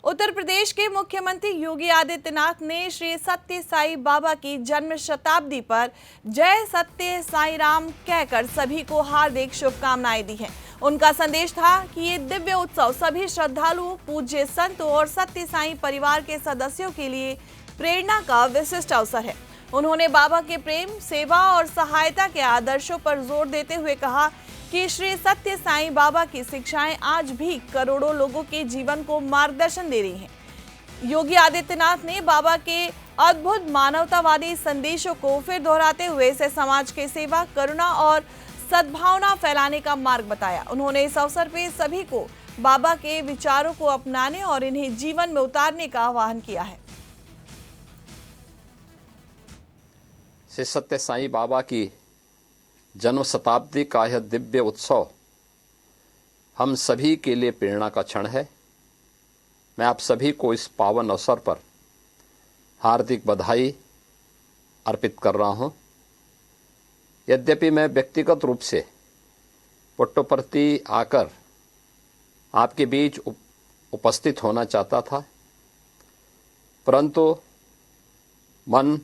उत्तर प्रदेश के मुख्यमंत्री योगी आदित्यनाथ ने श्री सत्य साई बाबा की जन्म शताब्दी पर जय सत्य साई राम कहकर सभी को हार्दिक शुभकामनाएं दी हैं। उनका संदेश था कि ये दिव्य उत्सव सभी श्रद्धालुओं, पूज्य संतों और सत्य साई परिवार के सदस्यों के लिए प्रेरणा का विशिष्ट अवसर है। उन्होंने बाबा के प्रेम, सेवा और सहायता के आदर्शों पर जोर देते हुए कहा कि श्री सत्य साई बाबा की शिक्षाएं आज भी करोड़ों लोगों के जीवन को मार्गदर्शन दे रही हैं। योगी आदित्यनाथ ने बाबा के अद्भुत मानवतावादी संदेशों को फिर दोहराते हुए इसे समाज के सेवा, करुणा और सद्भावना फैलाने का मार्ग बताया। उन्होंने इस अवसर पर सभी को बाबा के विचारों को अपनाने और इन्हें जीवन में उतारने का आह्वान किया है। श्री सत्य साई बाबा की जन्म शताब्दी का यह दिव्य उत्सव हम सभी के लिए प्रेरणा का क्षण है। मैं आप सभी को इस पावन अवसर पर हार्दिक बधाई अर्पित कर रहा हूं। यद्यपि मैं व्यक्तिगत रूप से पुट्टपर्थी आकर आपके बीच उपस्थित होना चाहता था, परंतु मन,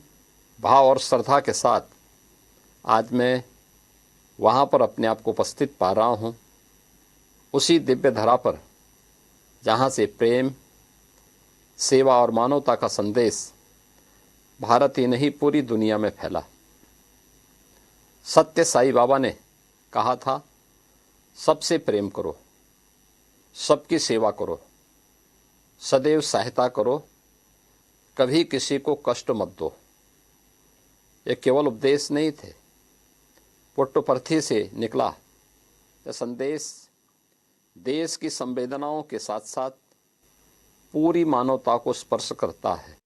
भाव और श्रद्धा के साथ आज मैं वहाँ पर अपने आप को उपस्थित पा रहा हूँ, उसी दिव्य धरा पर जहाँ से प्रेम, सेवा और मानवता का संदेश भारत ही नहीं पूरी दुनिया में फैला। सत्य साई बाबा ने कहा था, सबसे प्रेम करो, सबकी सेवा करो, सदैव सहायता करो, कभी किसी को कष्ट मत दो। ये केवल उपदेश नहीं थे, पुट्टपर्थी से निकला यह संदेश देश की संवेदनाओं के साथ साथ पूरी मानवता को स्पर्श करता है।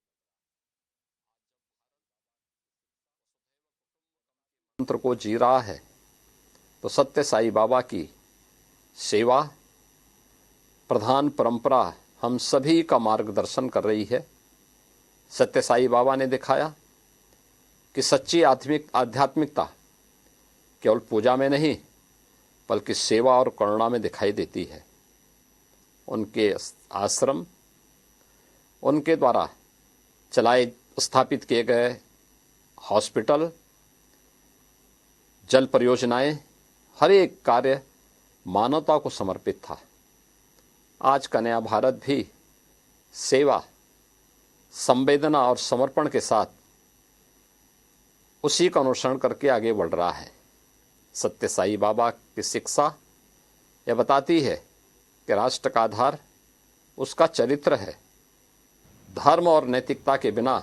मंत्र को जी रहा है तो सत्य साई बाबा की सेवा प्रधान परंपरा हम सभी का मार्गदर्शन कर रही है। सत्य साई बाबा ने दिखाया कि सच्ची आध्यात्मिकता केवल पूजा में नहीं बल्कि सेवा और करुणा में दिखाई देती है। उनके आश्रम, उनके द्वारा स्थापित किए गए हॉस्पिटल, जल परियोजनाएं, हर एक कार्य मानवता को समर्पित था। आज का नया भारत भी सेवा, संवेदना और समर्पण के साथ उसी का अनुसरण करके आगे बढ़ रहा है। सत्य साई बाबा की शिक्षा यह बताती है कि राष्ट्र का आधार उसका चरित्र है। धर्म और नैतिकता के बिना